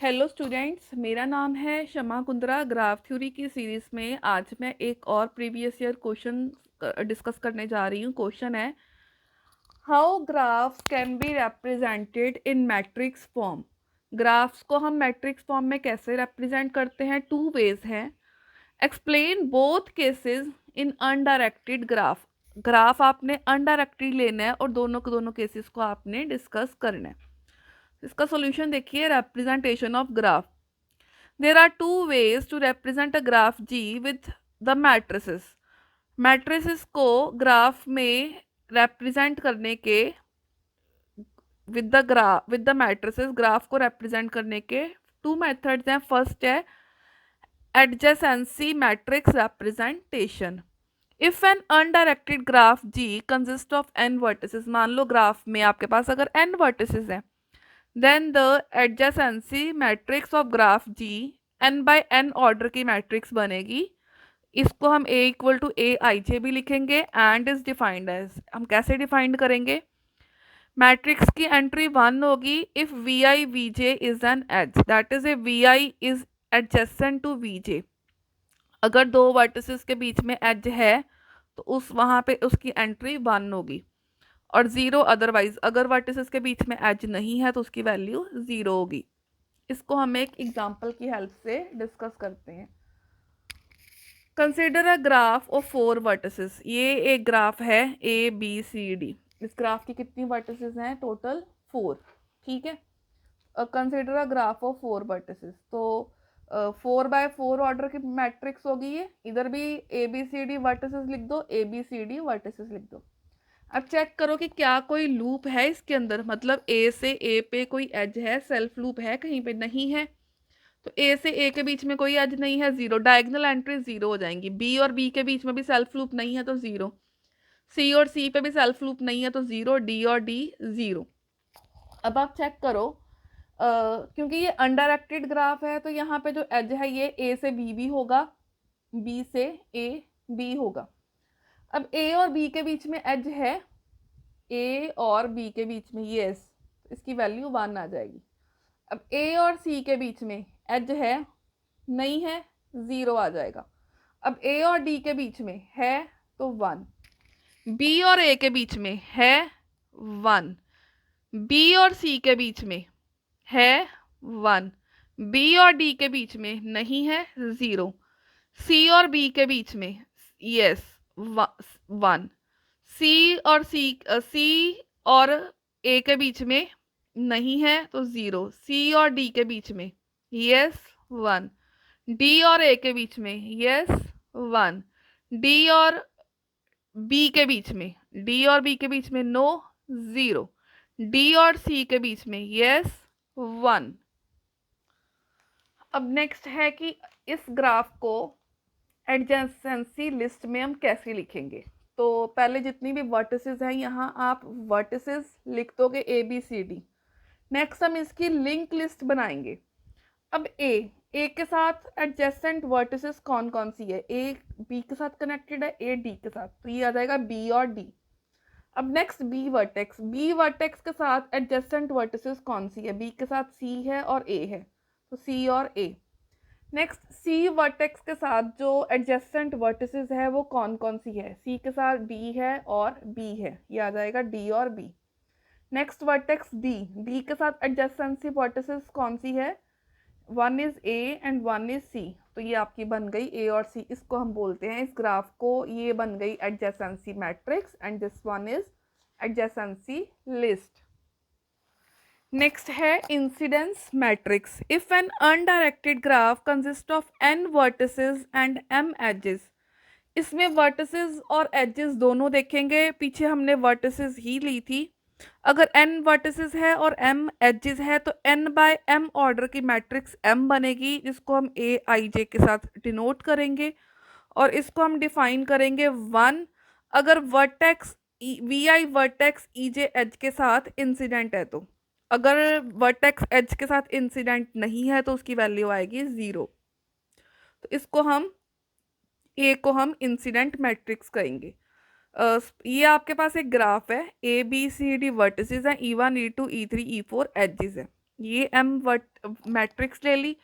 Hello students, मेरा नाम है शमा कुंद्रा। ग्राफ थ्योरी की सीरीज में आज मैं एक और प्रीवियस ईयर क्वेश्चन डिस्कस करने जा रही हूँ। क्वेश्चन है, how graphs can be represented in matrix form. Graphs को हम मैट्रिक्स फॉर्म में कैसे रिप्रेजेंट करते हैं? टू वेज हैं। Explain both cases in undirected graph. Graph आपने अनडायरेक्टेड लेना है और दोनों के दोनों केसेस को आपने डिस्कस करना है। इसका सॉल्यूशन देखिए, representation of graph. There are two ways to represent a graph G with the matrices. Matrices को ग्राफ में represent करने के with the matrices ग्राफ को represent करने के two methods हैं। फर्स्ट है adjacency matrix representation. If an undirected graph G consists of n vertices, मान लो ग्राफ में आपके पास अगर n vertices हैं, then the adjacency matrix of graph G n by n order की मैट्रिक्स बनेगी। इसको हम a इक्वल टू ए आई जे भी लिखेंगे एंड इज डिफाइंड एज। हम कैसे डिफाइंड करेंगे? मैट्रिक्स की एंट्री 1 होगी if V I V J is an edge, that is A V I is adjacent to V J. अगर दो वर्टिसेस के बीच में एज है तो उस वहाँ पे उसकी एंट्री 1 होगी और 0 अदरवाइज। अगर वर्टिसेस के बीच में एज नहीं है तो उसकी वैल्यू 0 होगी। इसको हम एक एग्जांपल की हेल्प से डिस्कस करते हैं। Consider a graph of 4 vertices. ये एक ग्राफ है ए बी सी डी। इस ग्राफ की कितनी वर्टिसेस हैं? टोटल 4। ठीक है, consider a graph of 4 vertices. तो 4x4 ऑर्डर की मैट्रिक्स होगी ये। इधर भी A B C D vertices लिख दो, A B C D vertices लिख दो। अब चेक करो कि क्या कोई लूप है इसके अंदर, मतलब ए से ए पे कोई एज है, सेल्फ लूप है कहीं पे? नहीं है। तो ए से ए के बीच में कोई एज नहीं है, 0। डायगोनल एंट्री 0 हो जाएंगी। बी और बी के बीच में भी सेल्फ लूप नहीं है तो 0। सी और सी पे भी सेल्फ लूप नहीं है तो 0। डी और डी 0। अब आप चेक करो, क्योंकि ये अनडायरेक्टेड ग्राफ है तो यहाँ पे जो एज है ये ए से बी भी होगा, बी से ए बी होगा। अब ए और बी के बीच में एज है, ए और बी के बीच में, यस, इसकी वैल्यू 1 आ जाएगी। अब ए और सी के बीच में एज है, नहीं है, 0 आ जाएगा। अब ए और डी के बीच में है तो 1। बी और ए के बीच में है 1। बी और सी के बीच में है 1। बी और डी के बीच में नहीं है, 0। सी और बी के बीच में यस 1। सी और ए के बीच में नहीं है तो 0। सी और डी के बीच में यस 1। डी और ए के बीच में यस 1। डी और बी के बीच में, डी और बी के बीच में नो, 0। डी और सी के बीच में यस 1। अब नेक्स्ट है कि इस ग्राफ को एडजेसेंसी लिस्ट में हम कैसे लिखेंगे। तो पहले जितनी भी वर्टिसेस हैं यहाँ आप वर्टिसेस लिख दोगे A B C D. Next हम इसकी लिंक लिस्ट बनाएंगे। अब ए के साथ एडजेसेंट वर्टिसेस कौन कौन सी है? ए बी के साथ कनेक्टेड है, ए डी के साथ, तो ये आ जाएगा बी और डी। अब नेक्स्ट बी वर्टेक्स के साथ एडजेसेंट वर्टिसेस कौन सी है? बी के साथ सी है और ए है, तो सी और ए। नेक्स्ट सी वर्टेक्स के साथ जो एडजेसेंट वर्टिसेस है वो कौन कौन सी है? सी के साथ डी है और बी है, ये आ जाएगा डी और बी। नेक्स्ट वर्टेक्स डी के साथ एडजेसेंसी वर्टिसेस कौन सी है? 1 is A and 1 is C, तो ये आपकी बन गई ए और सी। इसको हम बोलते हैं, इस ग्राफ को, ये बन गई adjacency matrix and this one is adjacency list. Next है incidence matrix. If an undirected graph consist of n vertices and m edges. इसमें वर्टिसेस और एजेस दोनों देखेंगे, पीछे हमने वर्टिसेस ही ली थी। अगर n वर्टिसेस है और m एजेस है तो n बाय m ऑर्डर की मैट्रिक्स m बनेगी, जिसको हम a i j के साथ डिनोट करेंगे और इसको हम डिफाइन करेंगे 1 अगर vertex vi vertex ej edge के साथ इंसिडेंट है तो। अगर वर्टेक्स एज के साथ इंसिडेंट नहीं है तो उसकी वैल्यू आएगी 0। तो इसको हम ए को हम इंसिडेंट मैट्रिक्स कहेंगे। ये आपके पास एक ग्राफ है, A B C D vertices हैं, E1 E2 E3 E4 edges है। ये एम वर्ट मैट्रिक्स ले ली,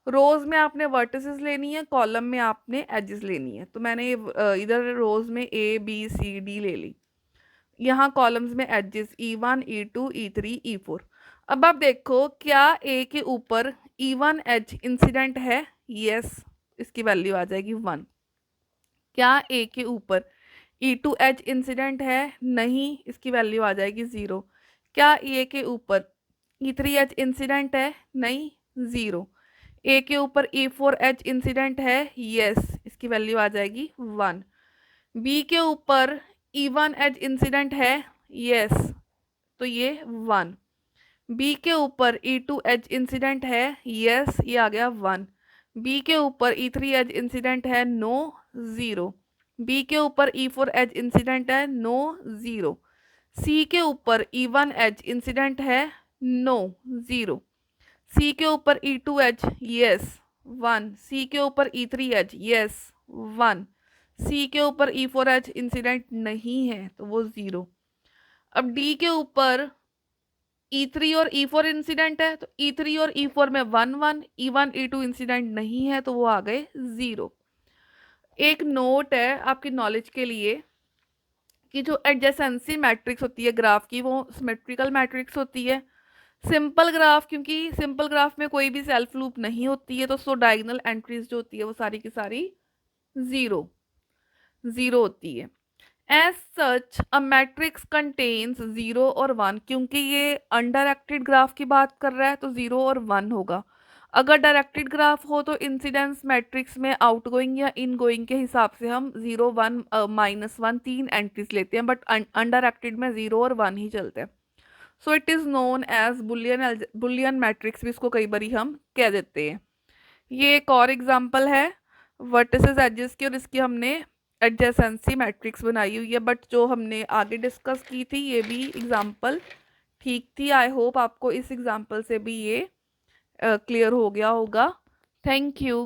रोज में आपने वर्टिसेस लेनी है, कॉलम में आपने एजेस लेनी है। तो मैंने इधर रोज में ए बी सी डी ले ली, यहाँ कॉलम्स में edges E1 E2 E3 E4। अब आप देखो क्या ए के ऊपर E1 एज इंसिडेंट है, यस, इसकी वैल्यू आ जाएगी 1। क्या ए के ऊपर E2 एज इंसिडेंट है, नहीं, इसकी वैल्यू आ जाएगी 0। क्या ए के ऊपर E3 एज इंसिडेंट है, नहीं, 0। ए के ऊपर E4 एज इंसिडेंट है, यस, इसकी वैल्यू आ जाएगी 1। बी के ऊपर E1 एज इंसिडेंट है, यस, तो ये 1। बी के ऊपर E2 एज इंसिडेंट है, यस, ये आ गया 1। बी के ऊपर E3 एज इंसिडेंट है, नो, 0। बी के ऊपर E4 एज इंसिडेंट है, नो, 0। सी के ऊपर E1 एज इंसिडेंट है, नो, 0। सी के ऊपर E2 एज, यस, 1। सी के ऊपर E3 एज, यस, 1। सी के ऊपर E4 एज इंसिडेंट नहीं है तो वो 0। अब डी के ऊपर E3 और E4 इंसिडेंट है, तो E3 और E4 में 1 1, E1 E2 इंसिडेंट नहीं है तो वो आ गए 0। एक नोट है आपकी नॉलेज के लिए कि जो एडजेसेंसी मैट्रिक्स होती है ग्राफ की, वो सिमेट्रिकल मैट्रिक्स होती है। सिंपल ग्राफ, क्योंकि सिंपल ग्राफ में कोई भी सेल्फ लूप नहीं होती है, तो सो डायगोनल एंट्रीज जो होती है वो सारी की सारी 0 0 होती है। As such a matrix contains 0 और 1, क्योंकि ये अनडायरेक्टेड ग्राफ की बात कर रहा है तो 0 और 1 होगा। अगर डायरेक्टेड ग्राफ हो तो इंसिडेंस मैट्रिक्स में आउटगोइंग या इनगोइंग के हिसाब से हम 0 1 -1 3 एंट्रीज लेते हैं, बट अनडायरेक्टेड में 0 और 1 ही चलते हैं। So it is known as Boolean matrix भी इसको कई बारी हम कह देते हैं। ये एक और एग्जांपल है वर्टिसेस एजेस की, और इसकी हमने एडजेसेंसी मैट्रिक्स बनाई हुई है, बट जो हमने आगे डिस्कस की थी ये भी एग्जांपल ठीक थी। आई होप आपको इस एग्जांपल से भी ये क्लियर हो गया होगा। Thank you.